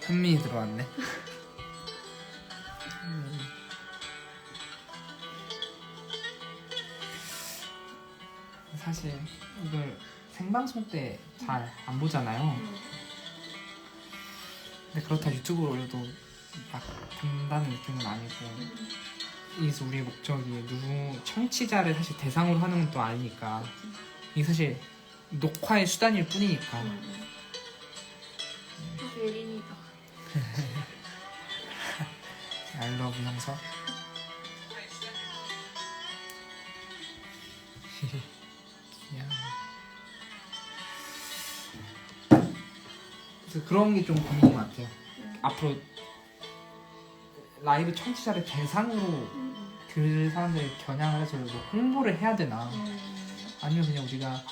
현민이 들어왔네. 사실 이걸 생방송 때 잘 안 보잖아요. 근데 그렇다 유튜브로 올려도 막 된다는 느낌은 아니고, 이게 우리의 목적이 누구 청취자를 사실 대상으로 하는 건 또 아니니까, 이게 사실 녹화의 수단일 뿐이니까. 예린이다. I love 형석. 귀여워. 그래서 그런 게 좀 고민인 것 같아요. 앞으로 라이브 청취자를 대상으로 그 사람들을 겨냥을 해서 뭐 홍보를 해야 되나, 아니면 그냥 우리가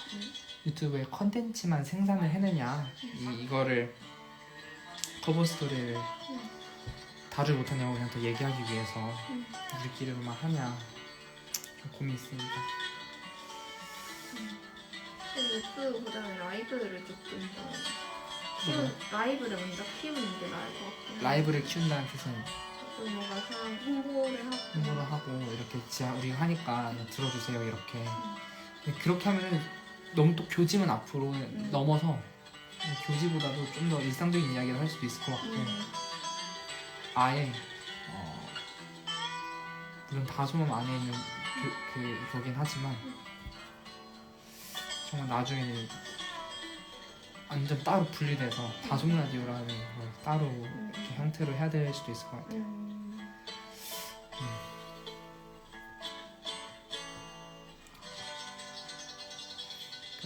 유튜브에 컨텐츠만 생산을 해내냐, 이거를 커버 스토리를 다루지 못하냐고 그냥 더 얘기하기 위해서 우리끼리만 하냐, 좀 고민이 있습니다. 유튜브보다는 라이브를 조금 더 라이브를 먼저 키우는 게 나을 것 같아요. 라이브를 키운다는 뜻은 좀 뭔가 사람 홍보를 하고 이렇게 우리가 하니까 그냥 들어주세요 이렇게. 근데 그렇게 하면 너무 또 교집은 앞으로 넘어서 교집보다도 좀 더 일상적인 이야기를 할 수도 있을 것 같고, 아예 물론 다소음 안에 있는 거긴 하지만 정말 나중에는 완전 따로 분리돼서 다솜 라디오라는 걸 따로 이렇게 형태로 해야 될 수도 있을 것 같아요.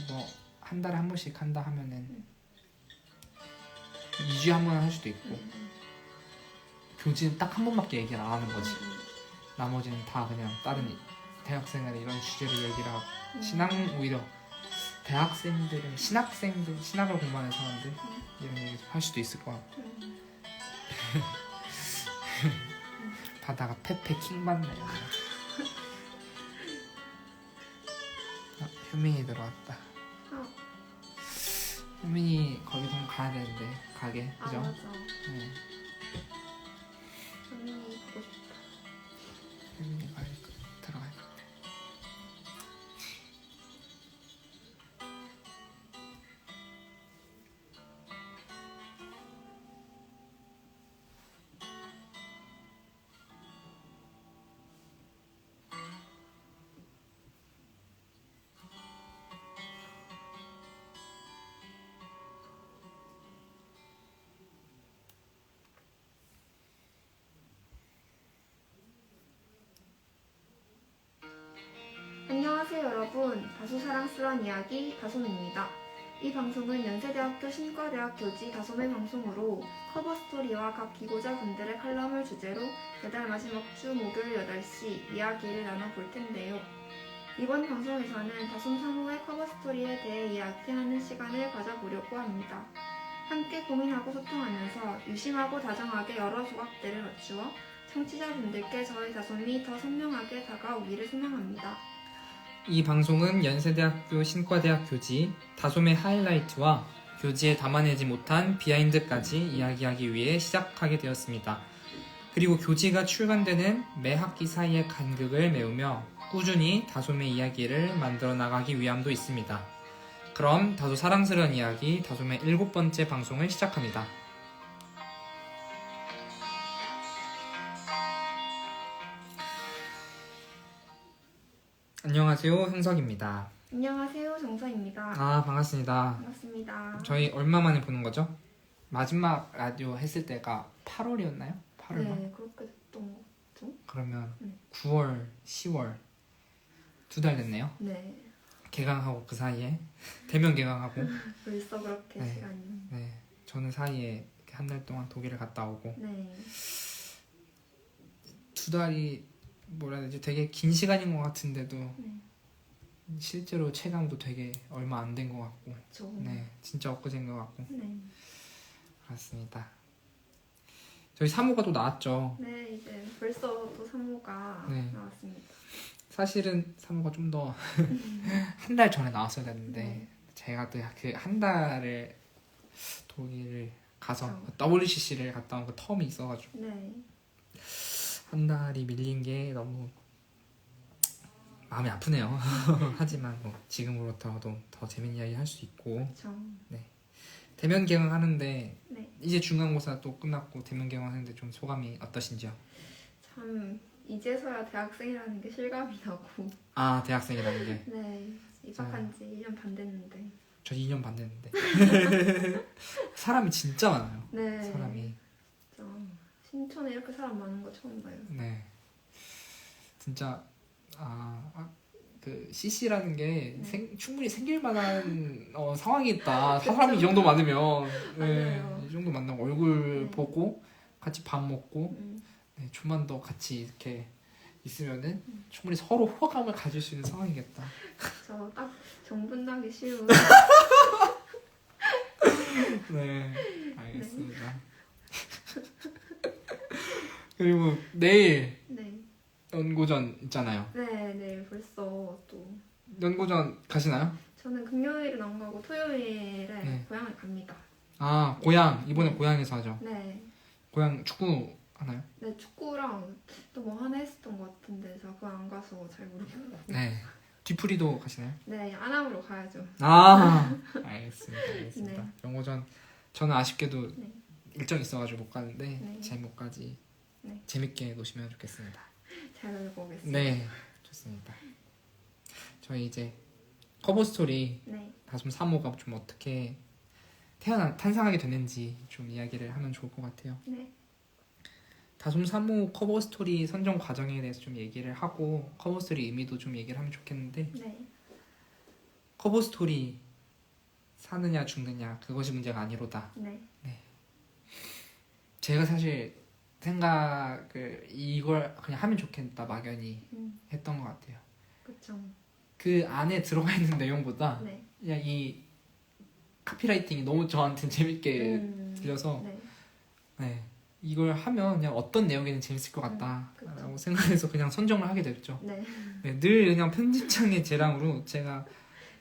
뭐 한 달에 한 번씩 한다 하면은 2주에 한 번 할 수도 있고, 교지는 딱 한 번밖에 얘기를 안 하는 거지. 나머지는 다 그냥 다른 대학생들의 이런 주제로 얘기를 하고, 오히려 대학생들은 신학생들, 신학을 공부하는 사람들 이런 얘기 할 수도 있을 것 같고. 바다가 페페 킹 받네요. 효민이 들어왔다. 효민이 거기서 한번 가야 되는데, 가게, 그죠? 맞아. 네. 효민이 보고 싶다. 효민이 들어갈 것 같아. 안녕하세요 여러분. 다소 사랑스러운 이야기 다솜입니다. 이 방송은 연세대학교 신과대학 교지 다솜의 방송으로 커버 스토리와 각 기고자분들의 칼럼을 주제로 매달 마지막 주 목요일 8시 이야기를 나눠볼 텐데요. 이번 방송에서는 다솜 3호의 커버 스토리에 대해 이야기하는 시간을 가져보려고 합니다. 함께 고민하고 소통하면서 유심하고 다정하게 여러 조각들을 맞추어 청취자분들께 저희 다솜이 더 선명하게 다가오기를 소망합니다. 이 방송은 연세대학교 신과대학 교지 다솜의 하이라이트와 교지에 담아내지 못한 비하인드까지 이야기하기 위해 시작하게 되었습니다. 그리고 교지가 출간되는 매 학기 사이의 간극을 메우며 꾸준히 다솜의 이야기를 만들어 나가기 위함도 있습니다. 그럼 다소 사랑스러운 이야기 다솜의 7번째 방송을 시작합니다. 안녕하세요, 형석입니다. 안녕하세요, 정서입니다. 반갑습니다. 반갑습니다. 저희 얼마 만에 보는 거죠? 마지막 라디오 했을 때가 8월이었나요? 8월 말? 네, 그렇게 됐던 것 같죠? 그러면 9월, 10월 2달 됐네요. 네, 개강하고 그 사이에 대면 개강하고. 벌써 그렇게 네. 시간이. 네, 저는 사이에 한 달 동안 독일을 갔다 오고. 네, 2달이 뭐라 해야 되지? 되게 긴 시간인 것 같은데도 네. 실제로 체감도 되게 얼마 안 된 것 같고. 그쵸. 네, 진짜 엊그제인 것 같고. 네. 그렇습니다. 저희 3호가 또 나왔죠. 네, 이제 벌써 또 3호가 네. 나왔습니다. 사실은 3호가 좀 더 한 달 전에 나왔어야 됐는데 제가 또 그 한 달을 독일을 가서 그쵸. WCC를 갔다 온 그 텀이 있어가지고 네. 한 달이 밀린 게 너무 마음이 아프네요. 하지만 뭐 지금으로부터도 더 재밌는 이야기 할 수 있고 그쵸. 대면 개강하는데 네. 이제 중간고사 또 끝났고 대면 개강하는데 좀 소감이 어떠신지요? 참 이제서야 대학생이라는 게 실감이 나고. 아 대학생이라는 게 네. 입학한 지 1년 반 됐는데. 저 2년 반 됐는데 사람이 진짜 많아요. 네. 사람이 진짜 신촌에 이렇게 사람 많은 거 처음 봐요. 네 진짜 그 CC라는 게 충분히 생길 만한 상황이 있다. 사람이 이 정도 많으면 네, 맞아요. 이 정도 만나고 얼굴 네. 보고 같이 밥 먹고 음. 네, 좀만 더 같이 이렇게 있으면은 충분히 서로 호감을 가질 수 있는 상황이겠다. 저 딱 정분나기 쉬운. 네, 알겠습니다. 그리고 내일 네. 연고전 있잖아요. 네, 네. 벌써 또 연고전 가시나요? 저는 금요일은 안 가고 토요일에 네. 고향을 갑니다. 아, 고향. 이번에 고향에서 하죠. 네. 고향 축구 하나요? 네, 축구랑 또 뭐 하나 했었던 것 같은데 제가 그거 안 가서 잘 모르겠어요. 네. 뒤풀이도 가시나요? 네, 안암으로 가야죠. 아, 알겠습니다. 네. 연고전 저는 아쉽게도 네. 일정 있어가지고 못 가는데 네. 제목까지 네. 재밌게 노시면 좋겠습니다. 잘 놀고 오겠습니다. 네, 좋습니다. 저희 이제 커버 스토리 네. 다솜 3호가 좀 어떻게 탄생하게 됐는지 좀 이야기를 하면 좋을 것 같아요. 네. 다솜 3호 커버 스토리 선정 과정에 대해서 좀 얘기를 하고 커버 스토리 의미도 좀 얘기를 하면 좋겠는데 네. 커버 스토리 사느냐 죽느냐 그것이 문제가 아니로다. 네. 제가 사실 생각을 이걸 그냥 하면 좋겠다 막연히 했던 것 같아요. 그쵸. 그 안에 들어가 있는 내용보다 네. 그냥 이 카피라이팅이 너무 저한테는 재밌게 들려서 네. 네, 이걸 하면 그냥 어떤 내용이든 재밌을 것 같다라고 생각해서 그냥 선정을 하게 됐죠. 네. 네, 늘 그냥 편집장의 재량으로 제가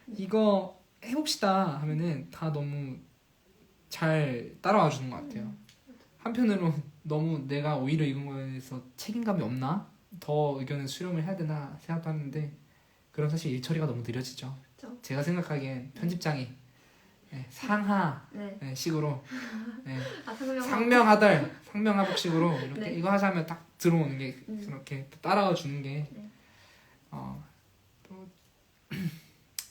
이거 해봅시다 하면은 다 너무 잘 따라와 주는 것 같아요. 한편으로 너무 내가 오히려 이건 거에서 책임감이 없나? 더 의견을 수렴을 해야 되나 생각도 하는데 그럼 사실 일 처리가 너무 느려지죠. 그쵸. 제가 생각하기엔 편집장이 상하 네. 식으로 네, 아, 상명. 상명하복식으로 이렇게 네. 이거 하자면 딱 들어오는 게 그렇게 따라와 주는 게 네. 또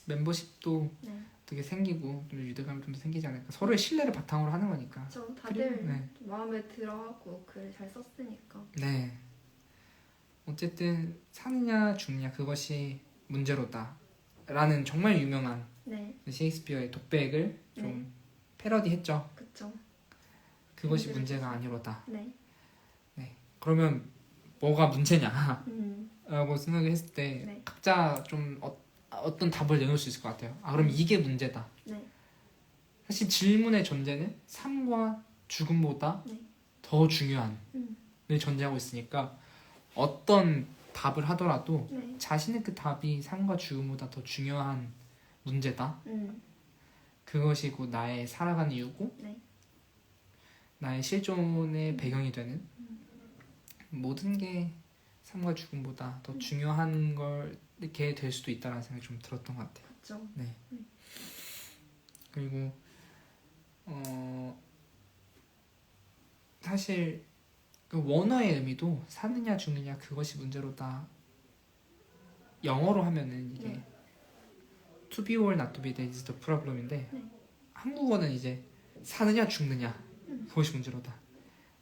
멤버십도 네. 되게 생기고 좀 유대감이 좀 생기지 않을까. 서로의 신뢰를 바탕으로 하는 거니까. 저 다들 그리고, 네. 마음에 들어하고 글을 잘 썼으니까. 네. 어쨌든 사느냐 죽느냐 그것이 문제로다. 라는 정말 유명한 네. 셰익스피어의 독백을 좀 패러디했죠. 그쵸. 그것이 문제가 아니로다. 네. 그러면 뭐가 문제냐? 음. 라고 생각을 했을 때 네. 각자 좀 어떤 답을 내놓을 수 있을 것 같아요. 그럼 이게 문제다. 네. 사실 질문의 전제는 삶과 죽음보다 네. 더 중요한 음. 을 전제하고 있으니까 어떤 답을 하더라도 네. 자신의 그 답이 삶과 죽음보다 더 중요한 문제다. 그것이 곧 나의 살아가는 이유고 네. 나의 실존의 배경이 되는 모든 게 삶과 죽음보다 더 중요한 걸 이렇게 될 수도 있다는 생각이 좀 들었던 것 같아요. 그쵸. 네. 그리고 사실 그 원어의 의미도 사느냐 죽느냐 그것이 문제로다. 영어로 하면은 이게 네. to be or not to be that is the problem인데 네. 한국어는 이제 사느냐 죽느냐 그것이 문제로다.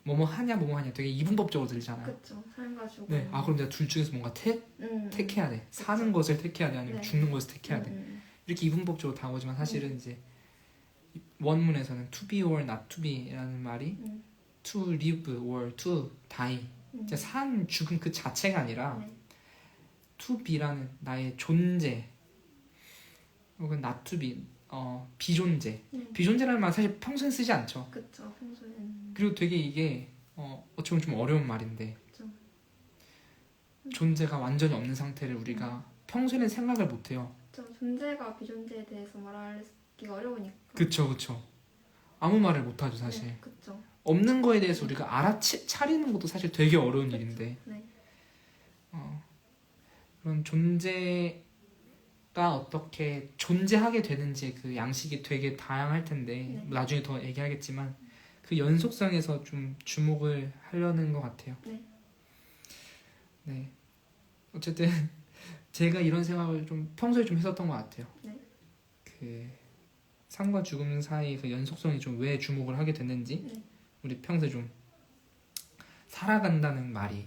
뭐뭐 하냐 뭐뭐 하냐 되게 이분법적으로 들리잖아요. 그쵸. 삶과 죽음. 네. 아 그럼 내가 둘 중에서 뭔가 택해야 돼. 사는 것을 택해야 돼 아니면 네. 죽는 것을 택해야 돼. 이렇게 이분법적으로 다가오지만 사실은 이제 원문에서는 to be or not to be라는 말이 to live or to die. 이제 산 죽음 그 자체가 아니라 네. to be라는 나의 존재 혹은 not to be 비존재. 비존재라는 말 사실 평소에 쓰지 않죠. 그쵸. 평소에는. 그리고 되게 이게 어쩌면 좀 어려운 말인데 그쵸. 존재가 완전히 없는 상태를 우리가 평소에는 생각을 못해요. 저 존재가 비존재에 대해서 말하기가 어려우니까. 그쵸. 아무 말을 못하죠 사실. 네, 그쵸. 없는 거에 대해서 우리가 알아차리는 것도 사실 되게 어려운 일인데 네. 그런 존재가 어떻게 존재하게 되는지 그 양식이 되게 다양할 텐데 네. 나중에 더 얘기하겠지만 그 연속성에서 좀 주목을 하려는 것 같아요. 네. 네. 어쨌든 제가 이런 생각을 좀 평소에 좀 했었던 것 같아요. 네. 그 삶과 죽음 사이 그 연속성이 좀 왜 주목을 하게 됐는지 네. 우리 평소에 좀 살아간다는 말이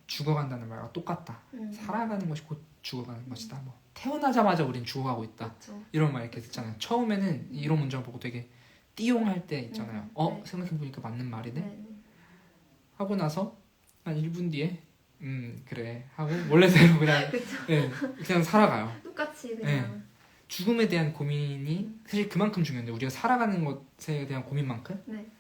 죽어간다는 말과 똑같다. 살아가는 것이 곧 죽어가는 것이다. 뭐 태어나자마자 우린 죽어가고 있다. 그쵸. 이런 말 이렇게 듣잖아요. 처음에는 이런 문장을 보고 되게 띠용할 때 있잖아요. 네. 생각해보니까 맞는 말이네. 네. 하고 나서 한 1분 뒤에 그래 하고 원래대로 그냥 그쵸. 네, 그냥 살아가요. 똑같이 그냥. 죽음에 대한 고민이 사실 그만큼 중요한데 우리가 살아가는 것에 대한 고민만큼 네.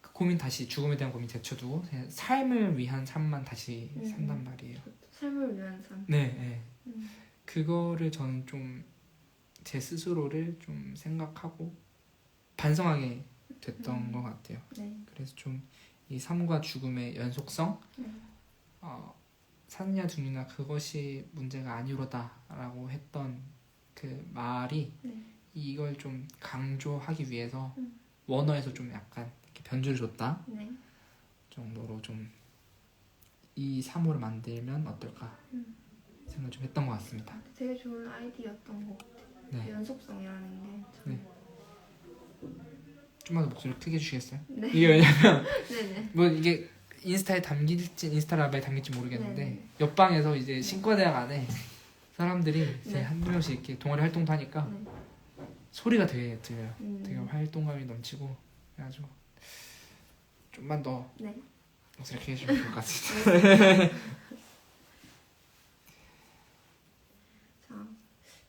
그 고민 다시 죽음에 대한 고민 제쳐두고 그냥 삶을 위한 삶만 다시 산단 말이에요. 삶을 위한 삶. 네, 네. 음. 그거를 저는 좀 제 스스로를 좀 생각하고 반성하게 됐던 것 같아요. 네. 그래서 좀 이 삶과 죽음의 연속성, 네. 사느냐 죽느냐 그것이 문제가 아니로다라고 했던 그 말이 네. 이걸 좀 강조하기 위해서 원어에서 좀 약간 이렇게 변주를 줬다 네. 정도로 좀 이 3호를 만들면 어떨까 생각을 좀 했던 것 같습니다. 되게 좋은 아이디어였던 것 같아요. 네. 연속성이라는 게. 참. 네. 좀만 더 목소리 크게 해주시겠어요? 네. 이게 왜냐면 네네. 뭐 이게 인스타 라이브에 담길지 모르겠는데 네. 옆방에서 이제 신과대학 안에 사람들이 이제 네. 한두 명씩 이렇게 동아리 활동도 하니까 네. 소리가 되게 들려요. 음. 되게 활동감이 넘치고 그래가지고 좀만 더 네. 목소리 크게 해주면 좋을 것 같습니다. 자,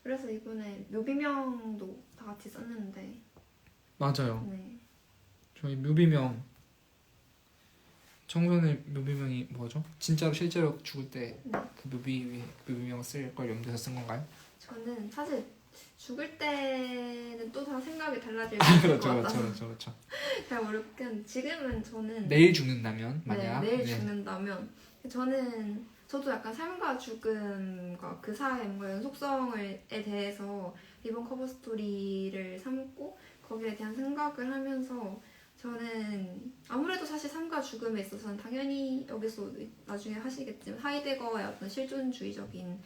그래서 이번에 묘비명도 다 같이 썼는데. 맞아요. 네. 저희 묘비명 청소년 묘비명이 뭐죠? 진짜로 실제로 죽을 때 그 묘비명 쓸 걸 염두에서 쓴 건가요? 저는 사실 죽을 때는 또 다 생각이 달라질 수 있을 것 같아서 그렇죠. 잘 모르겠는데 지금은 저는 내일 죽는다면 만약 내일 죽는다면 저도 약간 삶과 죽음과 그 사이의 뭔가 연속성에 대해서 이번 커버 스토리를 삼고 거기에 대한 생각을 하면서 저는 아무래도 사실 삶과 죽음에 있어서는 당연히 여기서 나중에 하시겠지만 하이데거의 어떤 실존주의적인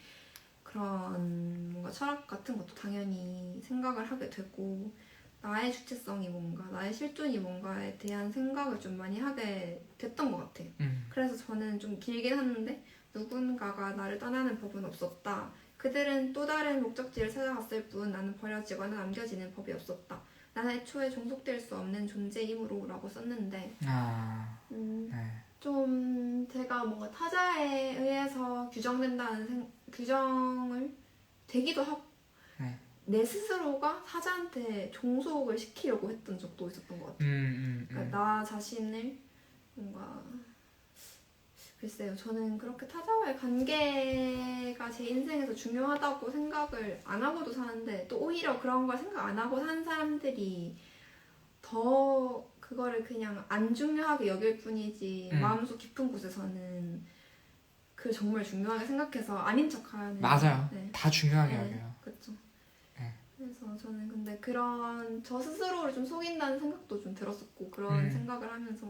그런 뭔가 철학 같은 것도 당연히 생각을 하게 되고 나의 주체성이 뭔가 나의 실존이 뭔가에 대한 생각을 좀 많이 하게 됐던 것 같아요. 그래서 저는 좀 길긴 하는데 누군가가 나를 떠나는 법은 없었다. 그들은 또 다른 목적지를 찾아갔을 뿐 나는 버려지거나 남겨지는 법이 없었다. 나는 애초에 종속될 수 없는 존재이므로 라고 썼는데 네. 좀 제가 뭔가 타자에 의해서 규정을 되기도 하고 네. 내 스스로가 타자한테 종속을 시키려고 했던 적도 있었던 것 같아요. 그러니까 나 자신을 뭔가 글쎄요, 저는 그렇게 타자와의 관계가 제 인생에서 중요하다고 생각을 안 하고도 사는데 또 오히려 그런 걸 생각 안 하고 사는 사람들이 더 그거를 그냥 안 중요하게 여길 뿐이지 마음속 깊은 곳에서는 그 정말 중요하게 생각해서 아닌 척하는. 맞아요. 네. 다 중요하게 네, 여겨요. 그렇죠. 네. 그래서 저는 근데 그런 저 스스로를 좀 속인다는 생각도 좀 들었었고 그런 생각을 하면서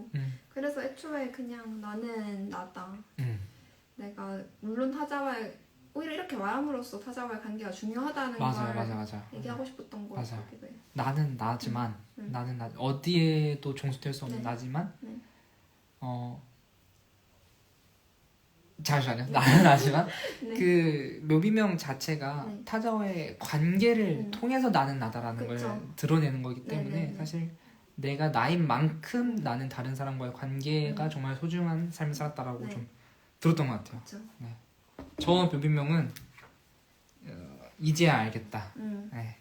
그래서 애초에 그냥 나는 나다. 내가 물론 타자와의 오히려 이렇게 말함으로써 타자와의 관계가 중요하다는 걸 얘기하고 싶었던 것 같기도 해요. 나는 나지만 나는 나 어디에도 종속될 수 없는 나지만 잠시만요. 나는 나지만 네. 그 묘비명 자체가 타자와의 관계를 통해서 나는 나다라는 그쵸. 걸 드러내는 거기 때문에 네네네. 사실 내가 나인 만큼 나는 다른 사람과의 관계가 정말 소중한 삶을 살았다라고 좀 들었던 것 같아요. 그쵸. 네. 저 묘비명은 이제야 알겠다. 네.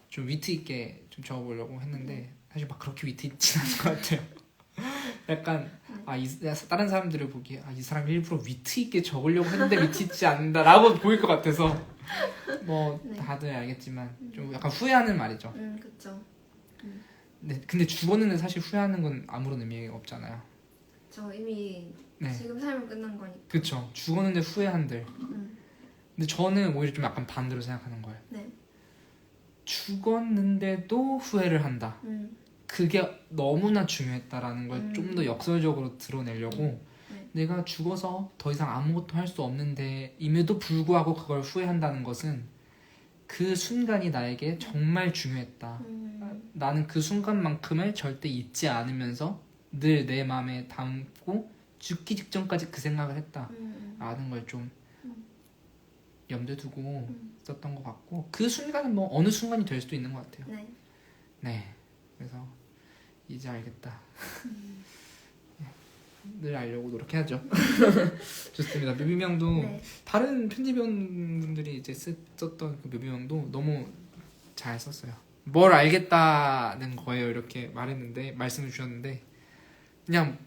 좀 위트 있게 좀 적어보려고 했는데 사실 막 그렇게 위트 있진 않은 것 같아요. 약간 다른 사람들을 보기에 이 사람 일부러 위트 있게 적으려고 했는데 위트 있지 않는다라고 보일 것 같아서 뭐 다들 알겠지만 좀 약간 후회하는 말이죠. 그쵸. 근데 죽었는데 사실 후회하는 건 아무런 의미가 없잖아요. 저 이미 네. 지금 삶은 끝난 거니까. 그쵸. 죽었는데 후회한들. 근데 저는 오히려 좀 약간 반대로 생각하는 거예요. 네. 죽었는데도 후회를 한다. 그게 너무나 중요했다라는 걸 좀 더 역설적으로 드러내려고 네. 내가 죽어서 더 이상 아무것도 할 수 없는데 임에도 불구하고 그걸 후회한다는 것은 그 순간이 나에게 정말 중요했다. 나는 그 순간만큼을 절대 잊지 않으면서 늘 내 마음에 담고 죽기 직전까지 그 생각을 했다라는 걸 좀 염두에 두고 썼던 것 같고 그 순간은 뭐 어느 순간이 될 수도 있는 것 같아요. 네. 네. 그래서 이제 알겠다. 늘 알려고 노력해야죠. 좋습니다. 묘비명도 네. 다른 편집위원분들이 이제 썼던 그 묘비명도 너무 잘 썼어요. 뭘 알겠다는 거예요. 이렇게 말씀을 주셨는데 그냥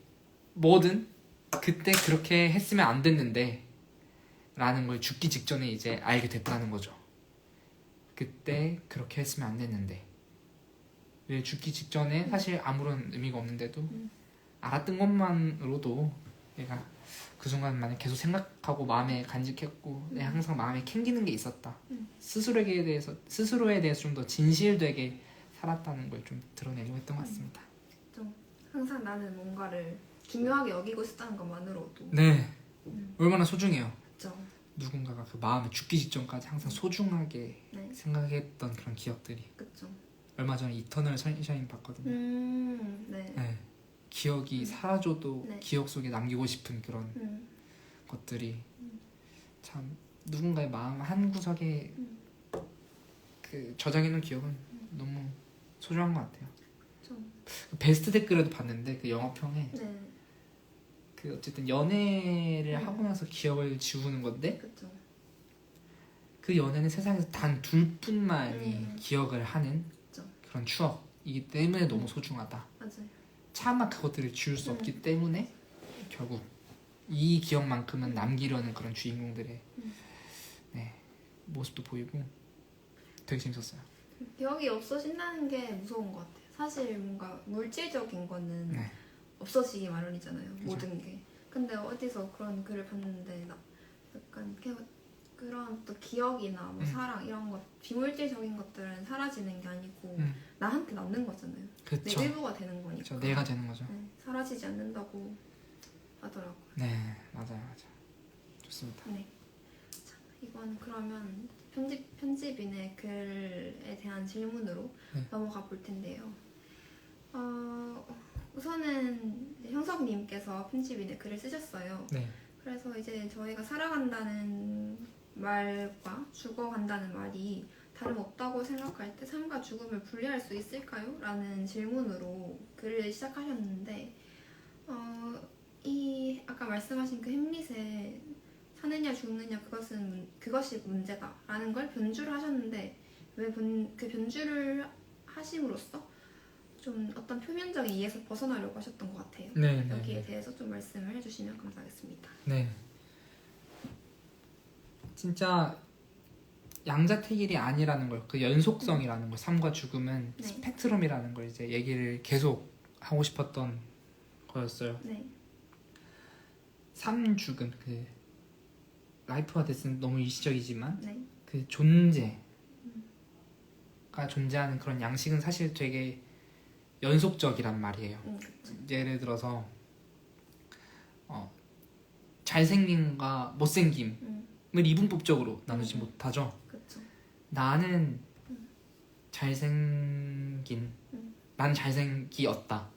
뭐든 그때 그렇게 했으면 안 됐는데 라는 걸 죽기 직전에 이제 알게 됐다는 거죠. 그때 그렇게 했으면 안 됐는데 왜 죽기 직전에 사실 아무런 의미가 없는데도 알았던 것만으로도 내가 그 순간만에 계속 생각하고 마음에 간직했고 내가 항상 마음에 캥기는 게 있었다. 스스로에 대해서 좀 더 진실되게 살았다는 걸 좀 드러내려고 했던 것 같습니다. 좀 항상 나는 뭔가를 중요하게 여기고 있었다는 것만으로도. 네. 얼마나 소중해요. 그렇죠. 누군가가 그 마음에 죽기 직전까지 항상 소중하게 네. 생각했던 그런 기억들이. 그렇죠. 얼마 전에 이터널 선샤인 봤거든요. 네. 네. 기억이 사라져도 네. 기억 속에 남기고 싶은 그런 것들이 참 누군가의 마음 한 구석에 그 저장해놓은 기억은 너무 소중한 것 같아요. 좀. 베스트 댓글에도 봤는데 그 영화평에 네. 그 어쨌든 연애를 하고 나서 기억을 지우는 건데 그렇죠. 그 연애는 세상에서 단 둘뿐만이 기억을 하는 그쵸. 그런 추억이기 때문에 너무 소중하다. 맞아요. 차마 그것들을 지울 수 없기 때문에 결국 이 기억만큼은 남기려는 그런 주인공들의 네, 모습도 보이고 되게 재밌었어요. 기억이 없어진다는 게 무서운 것 같아요. 사실 뭔가 물질적인 거는 네. 없어지기 마련이잖아요. 그죠. 모든 게. 근데 어디서 그런 글을 봤는데 약간 그런 또 기억이나 뭐 사랑 이런 것 비물질적인 것들은 사라지는 게 아니고 나한테 남는 거잖아요. 그쵸. 내 일부가 되는 거니까. 그쵸. 내가 되는 거죠. 네, 사라지지 않는다고 하더라고요. 네, 맞아요. 좋습니다. 네. 자, 이건 그러면 편집인의 글에 대한 질문으로 네. 넘어가 볼 텐데요. 우선은 이제 형석님께서 편집인의 글을 쓰셨어요. 네. 그래서 이제 저희가 살아간다는 말과 죽어간다는 말이 다름없다고 생각할 때 삶과 죽음을 분리할 수 있을까요? 라는 질문으로 글을 시작하셨는데 이 아까 말씀하신 그 햄릿의 사느냐 죽느냐 그것이 문제다 라는 걸 변주를 하셨는데 왜 그 변주를 하심으로써 좀 어떤 표면적인 이해에서 벗어나려고 하셨던 것 같아요. 네, 여기에 네. 대해서 좀 말씀을 해주시면 감사하겠습니다. 네. 진짜 양자택일이 아니라는 걸, 그 연속성이라는 걸, 삶과 죽음은 네. 스펙트럼이라는 걸 이제 얘기를 계속 하고 싶었던 거였어요. 네. 삶, 죽음, 그 라이프와 데스는 너무 일시적이지만 네. 그 존재가 존재하는 그런 양식은 사실 되게 연속적이란 말이에요. 그쵸. 예를 들어서 잘생김과 못생김을 이분법적으로 나누지 못하죠. 그쵸. 나는 잘생긴, 나는 잘생기었다.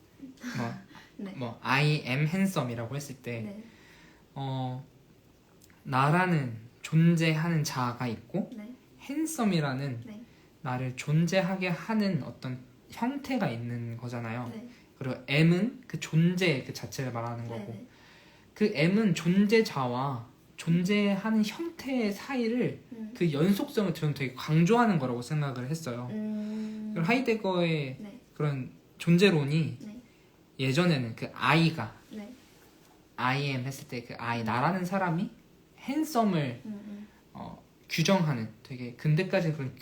네. 뭐 I am handsome이라고 했을 때 네. 나라는 존재하는 자아가 있고 네. handsome이라는 네. 나를 존재하게 하는 어떤 형태가 있는 거잖아요. 네. 그리고 M은 그 존재 그 자체를 말하는 거고 네. 그 M은 존재자와 존재하는 형태 사이를 그 연속성을 저는 되게 강조하는 거라고 생각을 했어요. 그리고 하이데거의 네. 그런 존재론이 네. 예전에는 그 I가 네. I am 했을 때 그 I 나라는 사람이 핸섬을 규정하는 되게 근대까지는 그런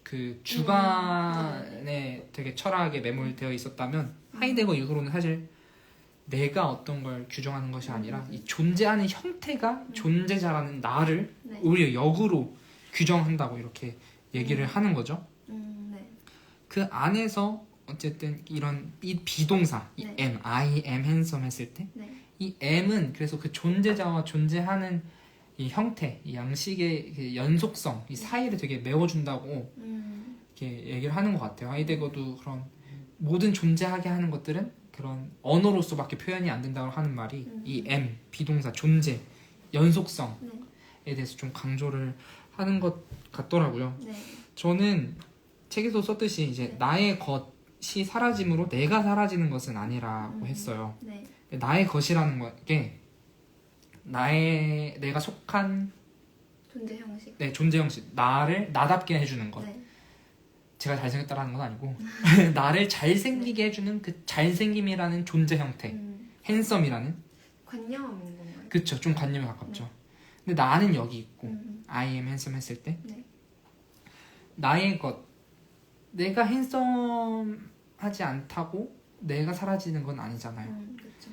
그 주관에 되게 철학에 매몰되어 있었다면 하이데거 이후로는 사실 내가 어떤 걸 규정하는 것이 아니라 이 존재하는 형태가 존재자라는 나를 네. 오히려 역으로 규정한다고 이렇게 얘기를 하는 거죠. 네. 그 안에서 어쨌든 이런 이 비동사, 이 네. am, I am handsome 했을 때 이 네. am은 그래서 그 존재자와 존재하는 이 형태, 이 양식의 그 연속성, 이 사이를 되게 메워준다고 이렇게 얘기를 하는 것 같아요. 하이데거도 그런 모든 존재하게 하는 것들은 그런 언어로서밖에 표현이 안 된다고 하는 말이 이 am, 비동사, 존재, 연속성에 네. 대해서 좀 강조를 하는 것 같더라고요. 네. 저는 책에서 썼듯이 이제 네. 나의 것이 사라짐으로 내가 사라지는 것은 아니라고 했어요. 네. 나의 것이라는 게 내가 속한 존재 형식. 내 존재 형식, 나를 나답게 해주는 것. 네. 제가 잘생겼다라는 건 아니고 나를 잘생기게 해주는 그 잘생김이라는 존재 형태, 핸섬이라는. 관념인 건가요? 그쵸, 좀 관념에 가깝죠. 근데 나는 여기 있고 I am handsome 했을 때 네. 나의 것, 내가 핸섬하지 않다고 내가 사라지는 건 아니잖아요. 그렇죠.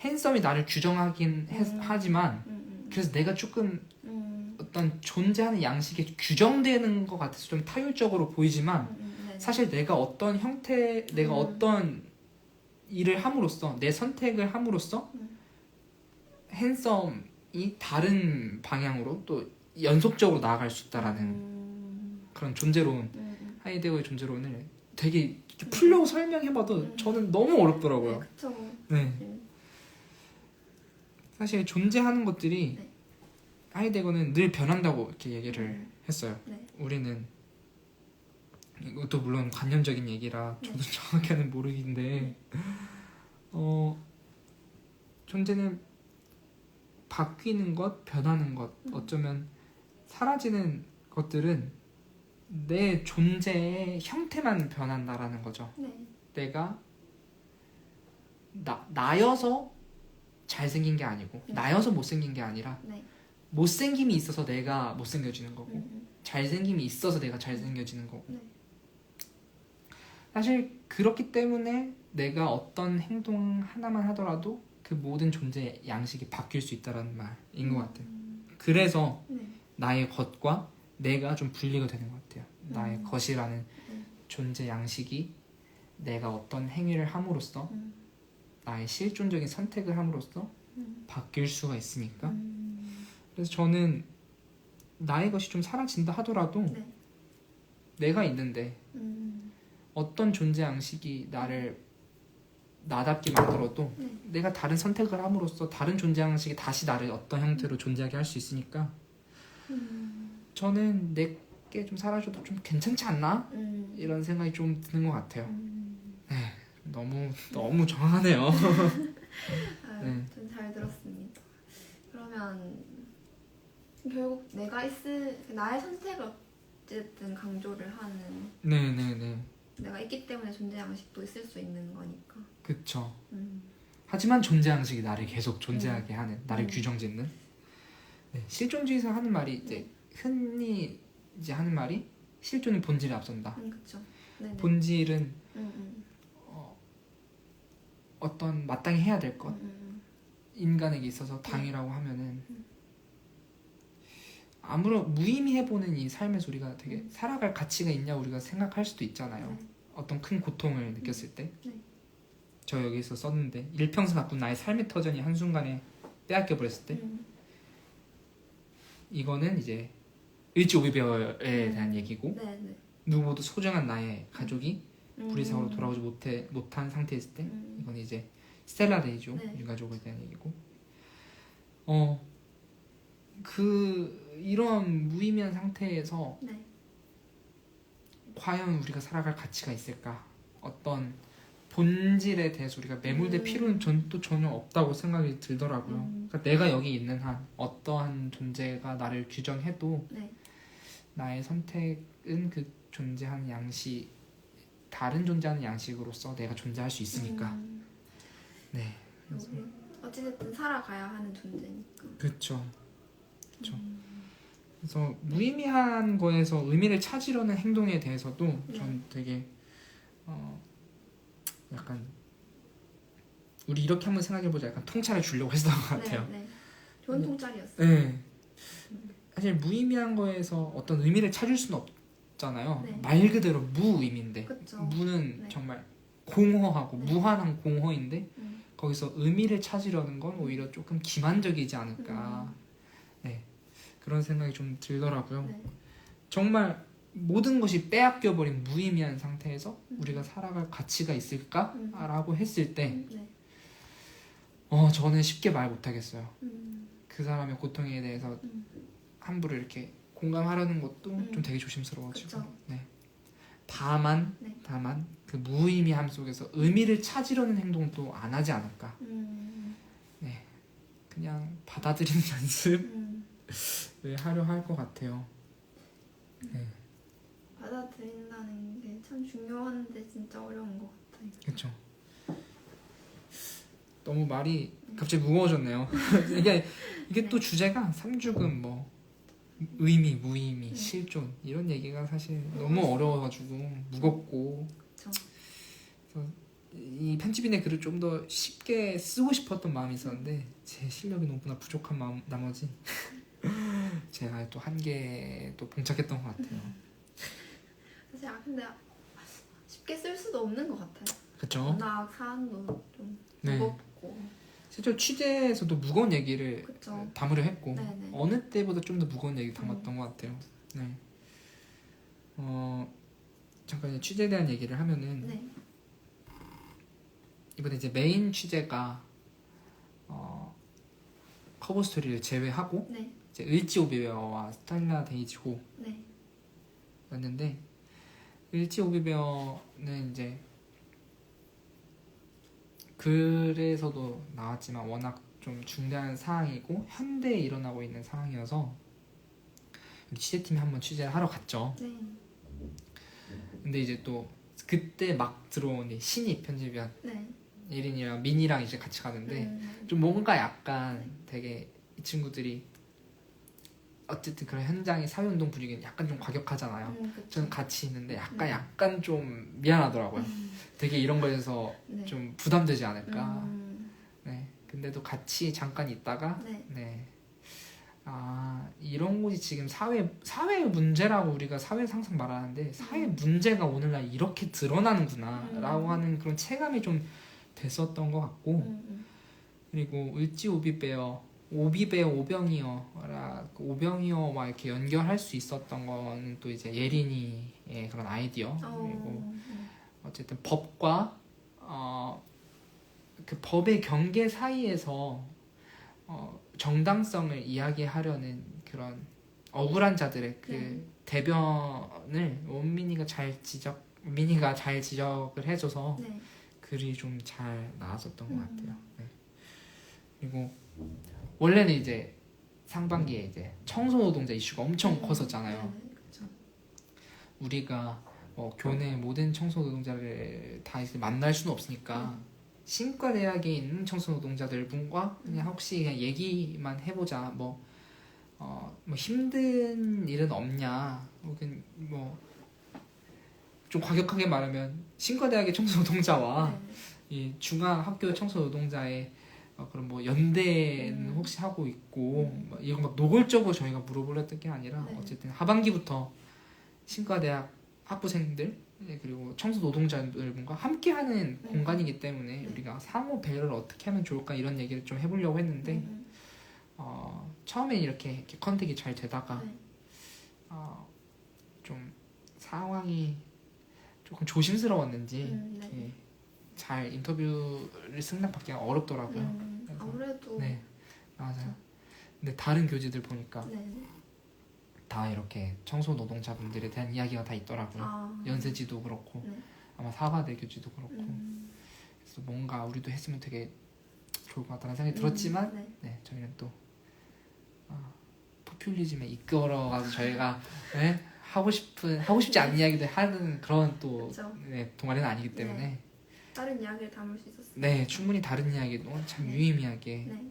핸섬이 나를 규정하긴 하지만 그래서 내가 조금 어떤 존재하는 양식에 규정되는 것 같아서 좀 타율적으로 보이지만 네. 사실 내가 어떤 형태, 내가 어떤 일을 함으로써 내 선택을 함으로써 핸섬이 다른 방향으로 또 연속적으로 나아갈 수 있다라는 그런 존재론, 하이데거의 존재론을 되게 이렇게 풀려고 설명해봐도 저는 너무 어렵더라고요. 네, 그쵸. 네. 사실 존재하는 것들이 네. 하이데거는 늘 변한다고 이렇게 얘기를 했어요. 네. 우리는 이것도 물론 관념적인 얘기라 저도 정확히는 모르겠는데 존재는 바뀌는 것, 변하는 것, 어쩌면 사라지는 것들은 내 존재의 형태만 변한다라는 거죠. 네. 내가 나여서 잘생긴 게 아니고 나여서 못생긴 게 아니라 네. 못생김이 있어서 내가 못생겨지는 거고 잘생김이 있어서 내가 잘생겨지는 거고 네. 사실 그렇기 때문에 내가 어떤 행동 하나만 하더라도 그 모든 존재의 양식이 바뀔 수 있다는 말인 것 같아요. 그래서 네. 나의 것과 내가 좀 분리가 되는 것 같아요. 나의 것이라는 존재 양식이 내가 어떤 행위를 함으로써 나의 실존적인 선택을 함으로써 바뀔 수가 있으니까 그래서 저는 나의 것이 좀 사라진다 하더라도 네. 내가 있는데 어떤 존재 양식이 나를 나답게 만들어도 네. 내가 다른 선택을 함으로써 다른 존재 양식이 다시 나를 어떤 형태로 존재하게 할 수 있으니까 저는 내게 좀 사라져도 좀 괜찮지 않나? 이런 생각이 좀 드는 것 같아요. 네, 너무 정확하네요. 네. 좀 잘 들었습니다. 그러면 결국 나의 선택을 어쨌든 강조를 하는 네네네. 내가 있기 때문에 존재 양식도 있을 수 있는 거니까. 그쵸. 하지만 존재 양식이 나를 계속 존재하게 하는, 나를 음. 규정짓는. 네, 실존주의에서 하는 말이 이제 흔히 이제 하는 말이 실존은 본질에 앞선다. 그렇죠. 네네. 본질은 어떤 마땅히 해야 될 것, 인간에게 있어서 당이라고 하면은 아무런 무의미해보는 이 삶에서 우리가 되게 살아갈 가치가 있냐 우리가 생각할 수도 있잖아요. 어떤 큰 고통을 느꼈을 때. 네. 저 여기서 썼는데 일평생 가꾼 나의 삶의 터전이 한순간에 빼앗겨 버렸을 때 이거는 이제 을지오비배어에 대한 얘기고 네네. 누구보다 소중한 나의 가족이 불의사고로 돌아오지 못한 상태였을 때 이건 이제 스텔라 데이죠. 네. 유가족에 대한 얘기고 이런 무의미한 상태에서 네. 과연 우리가 살아갈 가치가 있을까? 어떤 본질에 대해서 우리가 매몰될 필요는 또 전혀 없다고 생각이 들더라고요. 그러니까 내가 여기 있는 한 어떠한 존재가 나를 규정해도 네. 나의 선택은 그 존재하는 양식, 다른 존재하는 양식으로서 내가 존재할 수 있으니까. 네. 그래서 어찌됐든 살아가야 하는 존재니까. 그렇죠. 그래서 무의미한 거에서 의미를 찾으려는 행동에 대해서도 네. 전 되게 약간 우리 이렇게 한번 생각해보자. 약간 통찰을 주려고 했던 것 같아요. 네, 네. 좋은 통찰이었어요. 네. 사실 무의미한 거에서 어떤 의미를 찾을 수는 없잖아요. 네. 말 그대로 무의미인데 그쵸. 무는 네. 정말 공허하고 네. 무한한 공허인데 음. 거기서 의미를 찾으려는 건 오히려 조금 기만적이지 않을까. 네. 그런 생각이 좀 들더라고요. 네. 정말 모든 것이 빼앗겨버린 무의미한 상태에서 우리가 살아갈 가치가 음. 있을까라고 했을 때 네. 저는 쉽게 말 못하겠어요. 음. 그 사람의 고통에 대해서 음. 함부로 이렇게 공감하려는 것도 음. 좀 되게 조심스러워지고. 그쵸. 네. 다만 네. 그 무의미함 속에서 의미를 찾으려는 행동도 안 하지 않을까. 네. 그냥 받아들이는 연습을 음. 하려 할 것 같아요. 네. 받아들인다는 게 참 중요한데 진짜 어려운 것 같아요. 그렇죠. 너무 말이 갑자기 무거워졌네요. 이게 또 주제가 삼죽음 뭐 의미, 무의미, 실존 이런 얘기가 사실 너무 어려워가지고 무겁고. 그쵸. 그래서 이 편집인의 글을 좀 더 쉽게 쓰고 싶었던 마음이 있었는데 제 실력이 너무나 부족한 나머지 제가 또 한계에 또 봉착했던 것 같아요. 사실 근데 쉽게 쓸 수도 없는 것 같아요. 그렇죠? 워낙 사안도 좀 네. 무겁고. 실제로 취재에서도 무거운 얘기를 그쵸. 담으려 했고 네네. 어느 때보다 좀 더 무거운 얘기 담았던 것 같아요. 네. 잠깐 이제 취재에 대한 얘기를 하면은 네. 이번에 이제 메인 취재가 커버 스토리를 제외하고 네. 이제 을지오비베어와 스텔라 데이지호였는데 네. 을지오비베어는 이제 글에서도 나왔지만 워낙 좀 중대한 사항이고 현대에 일어나고 있는 상황이어서 우리 취재팀이 한번 취재를 하러 갔죠. 네. 근데 이제 또 그때 막 들어온 이 신입 편집위원 네. 예린이랑 민이랑 이제 같이 가는데 좀 뭔가 약간 되게 이 친구들이 어쨌든 그런 현장의 사회운동 분위기는 약간 좀 과격하잖아요. 그쵸. 저는 같이 있는데 약간 좀 미안하더라고요. 되게 이런 거에서 네. 좀 부담되지 않을까. 음. 네. 근데도 같이 잠깐 있다가 네. 네. 이런 곳이 지금 사회 문제라고 우리가 사회에서 항상 말하는데 사회 문제가 오늘날 이렇게 드러나는구나라고 하는 그런 체감이 좀 됐었던 것 같고 그리고 오비베어 오병이어라 그 오병이어와 이렇게 연결할 수 있었던 거는 또 이제 예린이의 그런 아이디어 그리고 어쨌든 법과 그 법의 경계 사이에서 정당성을 이야기하려는 그런 억울한 자들의 그 대변을 민이가 잘 지적을 해줘서 네. 글이 좀 잘 나왔었던 것 같아요. 네. 그리고 원래는 이제 상반기에 이제 청소 노동자 이슈가 엄청 컸었잖아요. 네. 그쵸. 우리가 교내 모든 청소 노동자를 다 이제 만날 수는 없으니까 신과대학에 있는 청소 노동자들 분과 그냥 혹시 그냥 얘기만 해보자. 뭐 힘든 일은 없냐. 혹은 좀 과격하게 말하면 신과대학의 청소 노동자와 이 중앙학교 청소 노동자의 그런 뭐 연대는 혹시 하고 있고 이거 막 노골적으로 저희가 물어보렸던 게 아니라 어쨌든 하반기부터 신과대학 학부생들 그리고 청소 노동자들과 함께하는 공간이기 때문에 우리가 상호 배려를 어떻게 하면 좋을까 이런 얘기를 좀 해보려고 했는데 처음엔 이렇게 컨택이 잘 되다가 좀 상황이 조금 조심스러웠는지 이렇게 잘 인터뷰를 승낙받기가 어렵더라고요. 아무래도 네 맞아요. 근데 다른 교지들 보니까 네. 다 이렇게 청소 노동자분들에 대한 이야기가 다 있더라고요. 연세지도 그렇고 아마 사과대 교지도 그렇고 그래서 뭔가 우리도 했으면 되게 좋을 것 같다는 생각이 들었지만 네, 저희는 또 포퓰리즘에 이끌어가서 저희가 네, 하고 싶지 않은 이야기들 하는 그런 또 네, 동아리는 아니기 때문에 다른 이야기를 담을 수 있었어요. 네 충분히 다른 이야기도 참 유의미하게 네.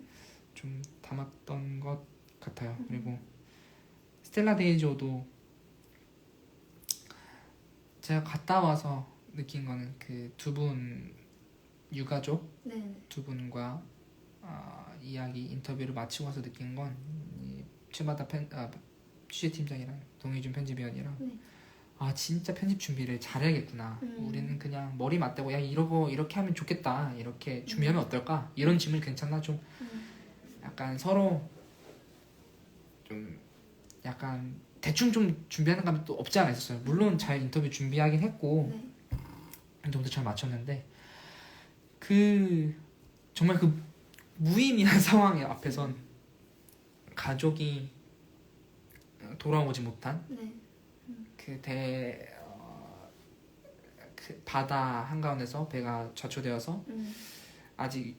좀 담았던 것 같아요. 그리고 스텔라 데이조도 제가 갔다 와서 느낀 거는 그 두 분 유가족 네. 두 분과 이야기 인터뷰를 마치고 와서 느낀 건 최마다 취재팀장이랑 동희준 편집위원이랑 네. 진짜 편집 준비를 잘해야겠구나. 우리는 그냥 머리 맞대고 야 이렇게 하면 좋겠다. 이렇게 준비하면 어떨까? 이런 질문 괜찮나? 좀 약간 서로 좀 약간 대충 좀 준비하는 감이 또 없지 않아 있었어요. 물론 잘 인터뷰 준비하긴 했고 네. 좀더 잘 맞췄는데 정말 그 무의미한 상황 앞에선 가족이 돌아오지 못한 네. 그 바다 한가운데서 배가 좌초되어서 아직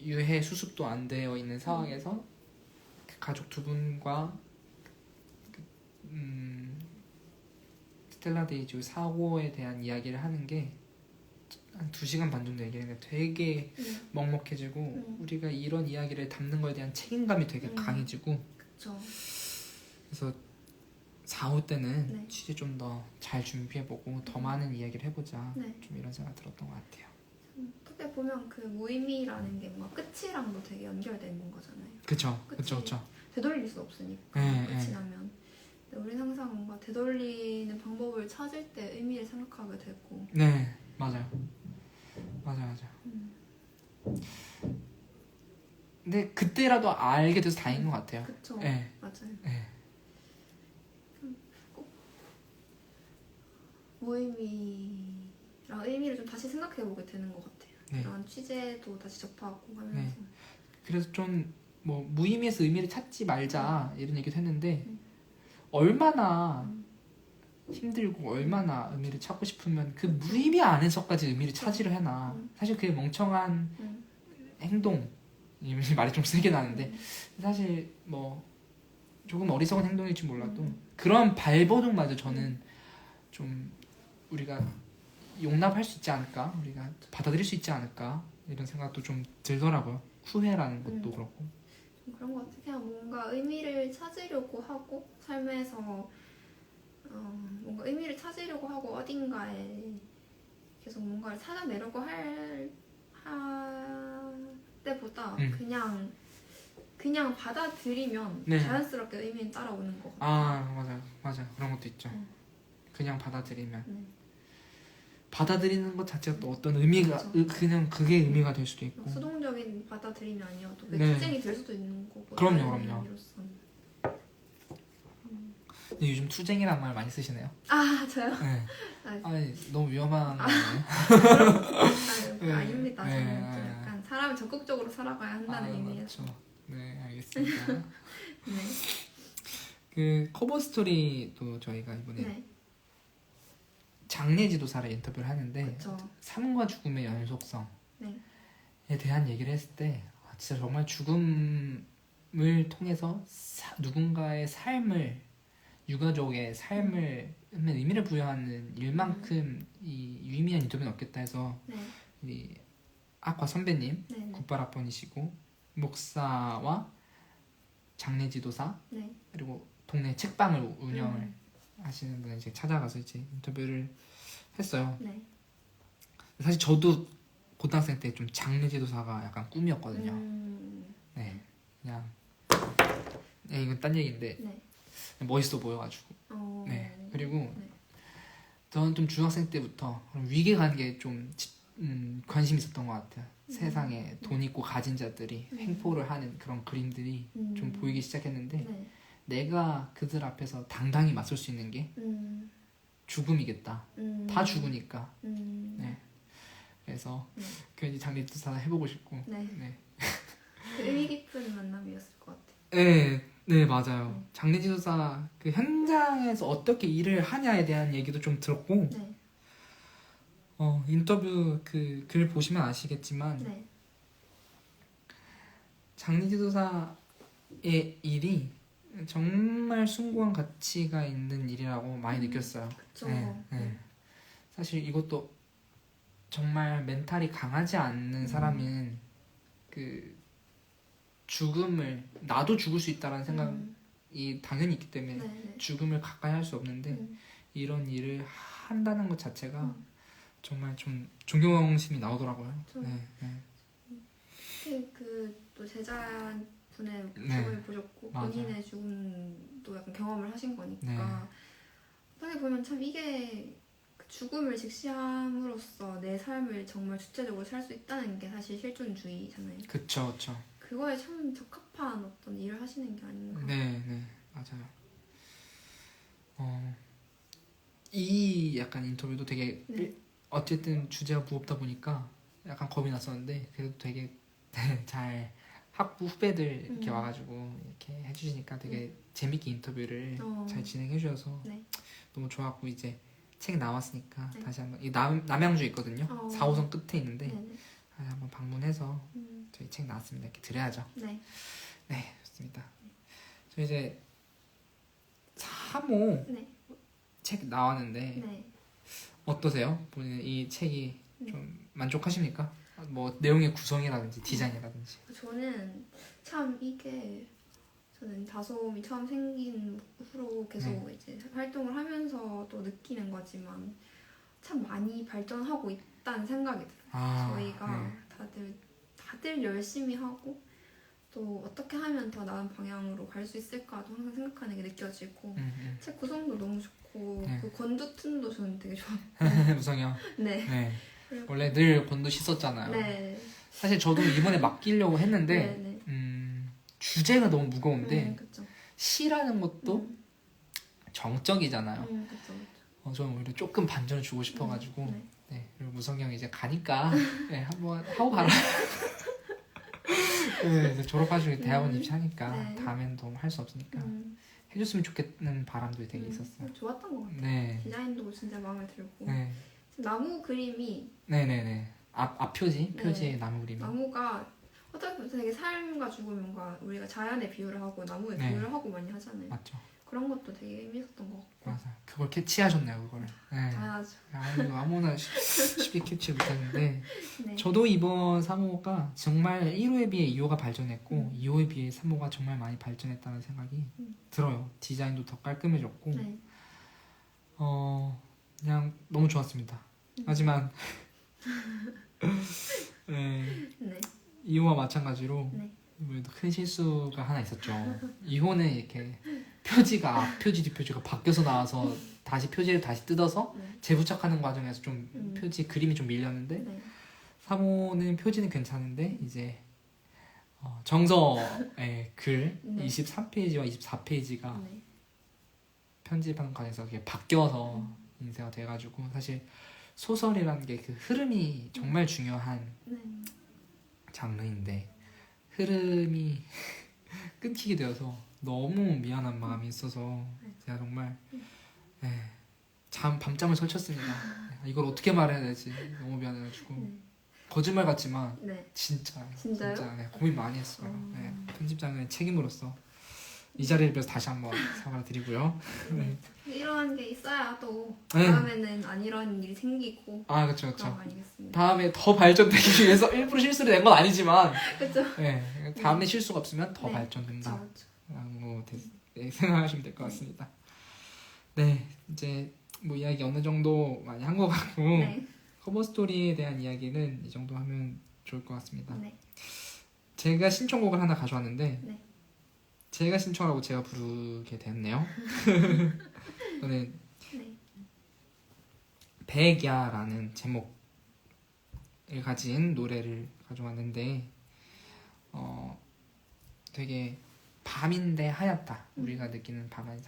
유해 수습도 안 되어 있는 상황에서 그 가족 두 분과 스텔라 데이즈 사고에 대한 이야기를 하는 게 한 2시간 반 정도 얘기했는데 되게 먹먹해지고 우리가 이런 이야기를 담는 거에 대한 책임감이 되게 강해지고 그쵸. 그래서 4호 때는 네. 취재 좀 더 잘 준비해보고 더 많은 이야기를 해보자 네. 좀 이런 생각 들었던 것 같아요. 어떻게 보면 그 무의미라는 게 뭔가 끝이랑도 되게 연결되는 거잖아요. 그쵸. 그치. 되돌릴 수 없으니까 네, 끝이 네. 나면. 근데 우리는 항상 뭔가 되돌리는 방법을 찾을 때 의미를 생각하게 되고. 네 맞아요. 근데 그때라도 알게 돼서 다행인 것 같아요. 그쵸. 네. 맞아요. 네. 꼭 무의미랑 의미를 좀 다시 생각해보게 되는 것 같아요. 네. 이런 취재도 다시 접하고 하면서. 네. 그래서 좀 뭐 무의미해서 의미를 찾지 말자 이런 얘기도 했는데 얼마나 힘들고 얼마나 의미를 찾고 싶으면 그 무의미 안에서까지 의미를 찾으려 해나. 사실 그게 멍청한 행동, 이 말이 좀 세게 나는데 사실 뭐 조금 어리석은 행동일지 몰라도 그런 발버둥마저 저는 좀 우리가 용납할 수 있지 않을까, 우리가 받아들일 수 있지 않을까 이런 생각도 좀 들더라고요. 후회라는 것도 그렇고. 좀 그런 것 같아요. 그냥 뭔가 의미를 찾으려고 하고 삶에서 뭔가 의미를 찾으려고 하고 어딘가에 계속 뭔가를 찾아내려고 할 때보다 그냥 받아들이면 네. 자연스럽게 의미는 따라오는 것 같아요. 맞아 그런 것도 있죠. 그냥 받아들이면 네. 받아들이는 것 자체가 또 어떤 의미가 그냥 그게 의미가 될 수도 있고. 수동적인 받아들임이 아니어도 네. 투쟁이 될 수도 있는 거고. 그럼요. 의미로서는. 근데 요즘 투쟁이란 말 많이 쓰시네요. 저요? 네. 아니 너무 위험한 거 아니에요? 아닙니다. 네. 저는 좀 약간 사람이 적극적으로 살아가야 한다는 의미에서. 맞죠. 네 알겠습니다. 네. 그 커버 스토리도 저희가 이번에 네. 장례 지도사를 인터뷰를 하는데 그쵸. 삶과 죽음의 연속성에 네. 대한 얘기를 했을 때 진짜 정말 죽음을 통해서 누군가의 삶을, 유가족의 삶을 의미를 부여하는 일만큼 이 유의미한 인터뷰는 없겠다 해서 네. 이 아과 선배님, 네. 국발학번이시고 목사와 장례 지도사 네. 그리고 동네 책방을 운영을 하시는 분을 이제 찾아가서 이제 인터뷰를 했어요. 네. 사실 저도 고등학생 때 좀 장례 지도사가 약간 꿈이었거든요. 네, 그냥 이건 딴 얘기인데 네. 멋있어 보여가지고. 네, 그리고 네. 저는 좀 중학생 때부터 위계 관계에 좀 관심이 있었던 것 같아요. 세상에 돈 있고 가진 자들이 횡포를 하는 그런 그림들이 좀 보이기 시작했는데 네. 내가 그들 앞에서 당당히 맞설 수 있는 게 죽음이겠다. 다 죽으니까. 네. 그래서 괜히 장례지도사 해보고 싶고. 네. 네. 그 의미 깊은 만남이었을 것 같아요. 네 맞아요. 장례지도사 그 현장에서 어떻게 일을 하냐에 대한 얘기도 좀 들었고. 네. 인터뷰 그 글 보시면 아시겠지만 네. 장례지도사의 일이 정말 숭고한 가치가 있는 일이라고 많이 느꼈어요. 그쵸. 네. 사실 이것도 정말 멘탈이 강하지 않는 사람은 그 죽음을 나도 죽을 수 있다라는 생각을 당연히 있기 때문에 네. 죽음을 가까이 할 수 없는데 이런 일을 한다는 것 자체가 정말 좀 존경심이 나오더라고요. 좀. 네, 네. 특히 그또 제자분의 네. 죽음을 보셨고 맞아요. 본인의 죽음도 약간 경험을 하신 거니까 네. 어떻게 보면 참 이게 그 죽음을 직시함으로써 내 삶을 정말 주체적으로 살 수 있다는 게 사실 실존주의잖아요. 그쵸, 그쵸. 그거에 참 적합한 어떤 일을 하시는 게 아닌가. 네, 네, 맞아요. 이 약간 인터뷰도 되게 네. 어쨌든 주제가 무겁다 보니까 약간 겁이 났었는데 그래도 되게 잘 학부 후배들 이렇게 와가지고 이렇게 해주시니까 되게 재밌게 인터뷰를 잘 진행해 주셔서 네. 너무 좋았고 이제 책 나왔으니까 네. 다시 한번 이 남양주 있거든요. 4호선 끝에 있는데 네네. 다시 한번 방문해서 저희 책 나왔습니다. 이렇게 드려야죠. 네. 네, 좋습니다. 저 이제 3호 네. 책 나왔는데 네. 어떠세요? 본인 이 책이 네. 좀 만족하십니까? 뭐 내용의 구성이라든지 디자인이라든지. 저는 참 이게 저는 다솜이 처음 생긴 후로 계속 이제 활동을 하면서 또 느끼는 거지만 참 많이 발전하고 있다는 생각이 들어요. 저희가 다들 열심히 하고 또 어떻게 하면 더 나은 방향으로 갈 수 있을까도 항상 생각하는 게 느껴지고 책 구성도 너무 좋고 그 권두툰도 저는 되게 좋아요. 무성형. 네. 네. 원래 늘 권도 씻었잖아요. 네. 사실 저도 이번에 맡기려고 했는데 네. 주제가 너무 무거운데 그쵸. 시라는 것도 정적이잖아요. 그쵸. 저는 오히려 조금 반전을 주고 싶어가지고 네. 네. 그리고 무성형 이제 가니까 네, 한번 하고 가라. 네, 이제 졸업하시고 대학원 입시하니까 네. 다음엔 너무 할 수 없으니까 해줬으면 좋겠는 바람도 되게 있었어요. 좋았던 것 같아요. 네. 디자인도 진짜 마음에 들고 네. 나무 그림이 네네네. 앞 표지에 나무 그림이. 나무가 어떻게 보면 되게 삶과 죽음과 우리가 자연에 비유를 하고 나무에 네. 비유를 하고 많이 하잖아요. 맞죠. 그런 것도 되게 의미 있었던 것 같고. 맞아. 그걸 캐치하셨네요, 그걸. 네. 당연하죠. 이거 아무나 쉽게 캐치 못하는데 네. 저도 이번 3호가 정말 1호에 비해 2호가 발전했고 2호에 비해 3호가 정말 많이 발전했다는 생각이 들어요. 디자인도 더 깔끔해졌고 네. 그냥 너무 좋았습니다. 하지만 네, 네. 2호와 마찬가지로 네. 이번에도 큰 실수가 하나 있었죠. 2호는 이렇게 표지가 앞 표지 뒷표지가 바뀌어서 나와서 다시 표지를 다시 뜯어서 네. 재부착하는 과정에서 좀 표지 그림이 좀 밀렸는데 네. 3호는 표지는 괜찮은데 이제 정서의 글 네. 23페이지와 24페이지가 네. 편집하는 과정에서 이게 바뀌어서 인쇄가 돼가지고 사실 소설이라는 게 그 흐름이 정말 중요한 네. 장르인데 흐름이 끊기게 되어서 너무 미안한 마음이 있어서 제가 정말 밤잠을 설쳤습니다. 이걸 어떻게 말해야 되지? 너무 미안해가지고 거짓말 같지만 네. 진짜요? 진짜요? 네, 고민 많이 했어요. 네, 편집장의 책임으로서 이 자리를 빌어서 다시 한번 사과를 드리고요. 네. 이런 게 있어야 또 네. 다음에는 안 이런 일이 생기고 그렇죠, 그런 그렇죠. 거 아니겠습니까? 다음에 더 발전되기 위해서 일부러 실수를 낸 건 아니지만 그렇죠. 네, 다음에 실수가 없으면 더 네. 발전된다. 그렇죠. 라고 생각하시면 될 것 같습니다. 네, 이제 뭐 이야기 어느 정도 많이 한 것 같고 네. 커버 스토리에 대한 이야기는 이 정도 하면 좋을 것 같습니다. 네. 제가 신청곡을 하나 가져왔는데 네. 제가 신청하고 제가 부르게 됐네요. 저는 네. 백야라는 제목을 가진 노래를 가져왔는데 되게 밤인데 하얗다. 우리가 느끼는 밤은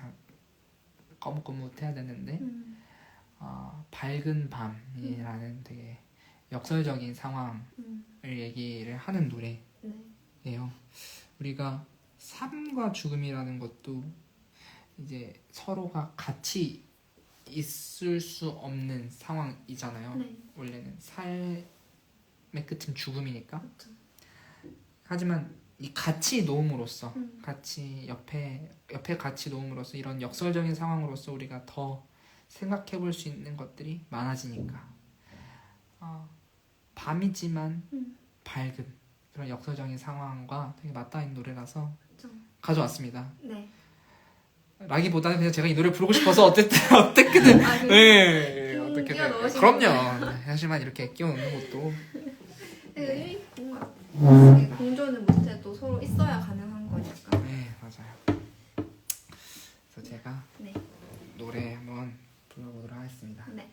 거뭇거뭇해야 되는데 밝은 밤이라는 되게 역설적인 상황을 얘기를 하는 노래예요. 우리가 삶과 죽음이라는 것도 이제 서로가 같이 있을 수 없는 상황이잖아요. 네. 원래는 삶의 끝은 죽음이니까. 그렇죠. 하지만 이 같이 놓음으로써 같이 옆에 같이 놓음으로써 이런 역설적인 상황으로서 우리가 더 생각해 볼 수 있는 것들이 많아지니까 밤이지만 밝은 그런 역설적인 상황과 되게 맞닿아 있는 노래라서 그렇죠. 가져왔습니다. 네. 라기보다는 그냥 제가 이 노래 부르고 싶어서 어떻게든 아, 그- 네, 끼워 어떻게든 넣으신 그럼요. 하지만 이렇게 끼워 넣는 것도 되게 뭔가 공조는 못해도 서로 있어야 가능한 거니까. 네 맞아요. 그래서 제가 네. 노래 한번 불러보도록 하겠습니다. 네.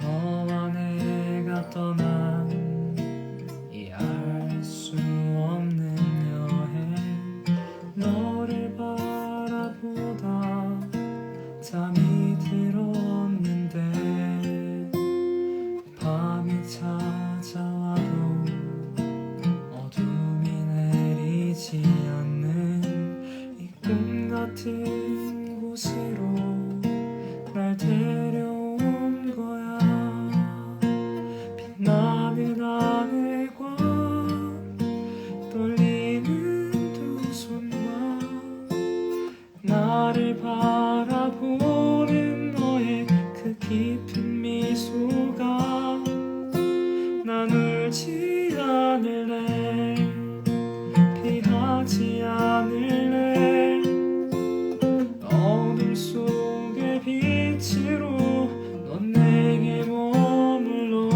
너와 내가 떠난 이 알 수 없는 여행 너를 바라보다 잠이 들었는데 밤이 찾아와도 어둠이 내리지 않는 이 꿈 같은 곳으로 날 데려온 거야. 빛나는 하늘과 떨리는 두 손과 나를 바라보는 너의 그 깊은 미소가 난 울지 않을래 피하지 않을래 어둠 속의 빛으로 넌 내게 머물러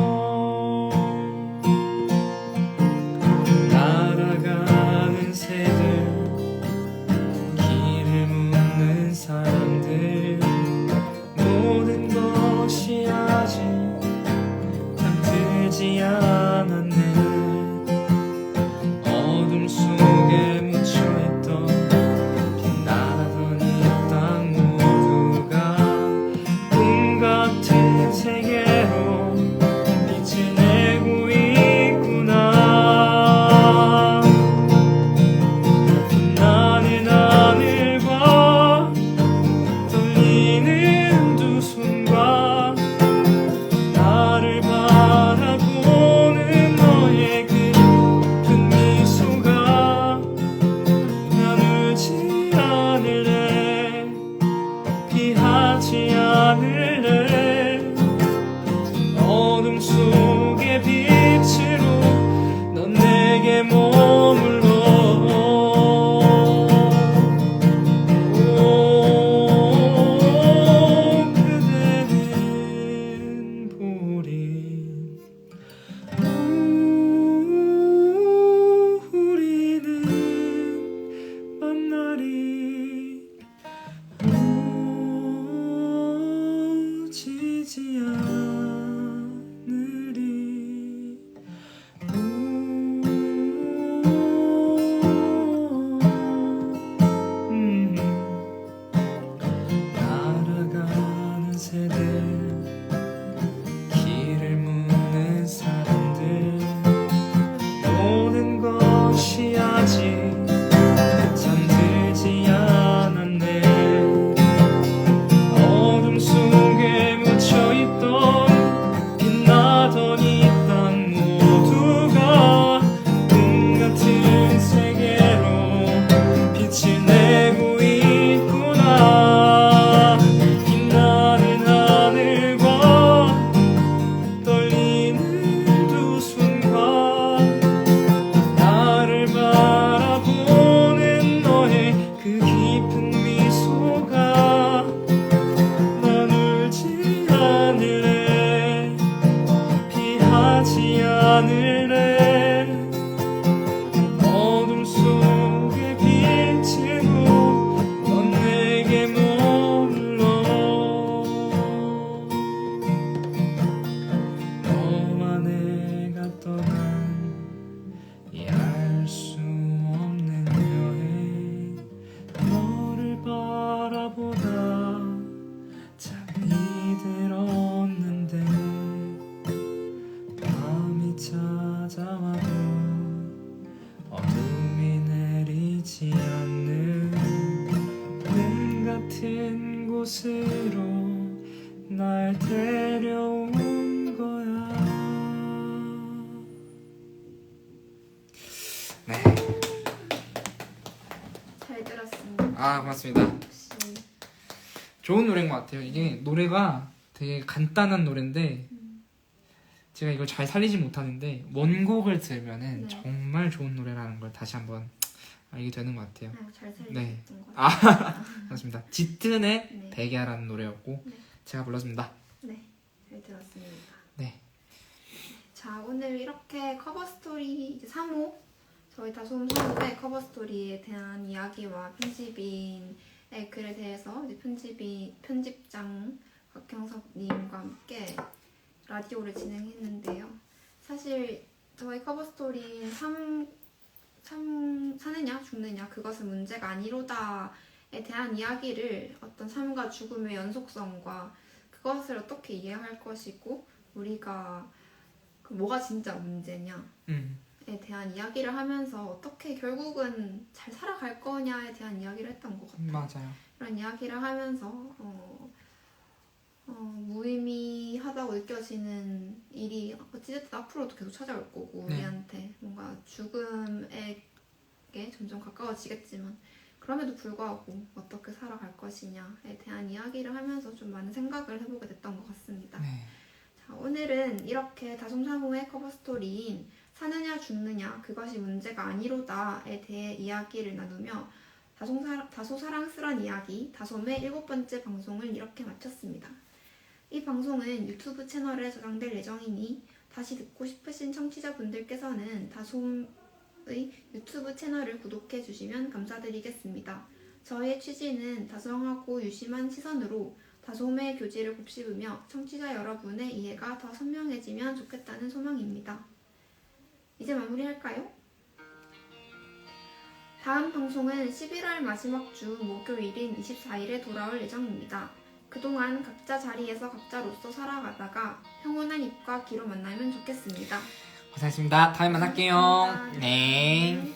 날아가는 새들 길을 묻는 사람들 모든 것이 아직 잠들지 않았네 어둠 속에 묻혀있던 빛나던 이 땅 모두가 꿈 같은 세계로 빛을 내고 있구나 빛나는 하늘과 떨리는 두 손과 나를 바라보는 너의 그 깊은 미소가 난 울지 않을래 피하지 않을래 어둠 속의 빛으로 넌 내게 머물러 오, 그대는 보리 우리는 만날이 오지지 않으리 날아가는 새들 길을 묻는 사람들 모든 것이 아직 잠들지 않았네 어둠 속에 묻혀있던 빛나던 이 땅 모두가 꿈 같은 세계로 빛을 내고 있구나 빛나는 하늘과 떨리는 두 손과 나를 바라보는 너의 그 깊은 미소가 난 울지 않을래 피하지 않을래 어둠 속의 빛으로 넌 내게 머물러 너와 내가 떠난 이 알 수 없는 여행 너를 바라보다 잠이 들었는데 밤이 찾아와도 어둠이 내리지 않는 꿈 같은 곳으로 날 데려온 거야. 네. 잘 들었습니다. 아 고맙습니다. 역시 좋은 노래인 것 같아요. 이게 노래가 되게 간단한 노래인데 제가 이걸 잘 살리지 못하는데 원곡을 들으면은 네. 정말 좋은 노래라는 걸 다시 한번 알게 되는 것 같아요. 잘 네. 살리셨던 것 같아요. 맞습니다. 짙은의 네. 백야라는 노래였고 네. 제가 불렀습니다. 네, 잘 들었습니다. 네. 자, 오늘 이렇게 커버 스토리 이제 3호 저희 다솜 3호의 커버 스토리에 대한 이야기와 편집인의 글에 대해서 이제 편집장 박형석님과 함께 라디오를 진행했는데요. 사실 저희 커버 스토리인 사느냐 죽느냐 그것은 문제가 아니로다에 대한 이야기를 어떤 삶과 죽음의 연속성과 그것을 어떻게 이해할 것이고 우리가 뭐가 진짜 문제냐에 대한 이야기를 하면서 어떻게 결국은 잘 살아갈 거냐에 대한 이야기를 했던 것 같아요. 맞아요. 이런 이야기를 하면서 무의미하다고 느껴지는 일이 어찌됐든 앞으로도 계속 찾아올 거고 네. 우리한테 뭔가 죽음에게 점점 가까워지겠지만 그럼에도 불구하고 어떻게 살아갈 것이냐에 대한 이야기를 하면서 좀 많은 생각을 해보게 됐던 것 같습니다. 네. 자, 오늘은 이렇게 다솜사무의 커버 스토리인 사느냐 죽느냐 그것이 문제가 아니로다에 대해 이야기를 나누며 다소 사랑스런 이야기 다솜의 7번째 방송을 이렇게 마쳤습니다. 이 방송은 유튜브 채널에 저장될 예정이니 다시 듣고 싶으신 청취자분들께서는 다솜의 유튜브 채널을 구독해 주시면 감사드리겠습니다. 저의 취지는 다정하고 유심한 시선으로 다솜의 교지를 곱씹으며 청취자 여러분의 이해가 더 선명해지면 좋겠다는 소망입니다. 이제 마무리할까요? 다음 방송은 11월 마지막 주 목요일인 24일에 돌아올 예정입니다. 그동안 각자 자리에서 각자로서 살아가다가 평온한 입과 귀로 만나면 좋겠습니다. 고생했습니다. 다음에 만날게요. 감사합니다. 네.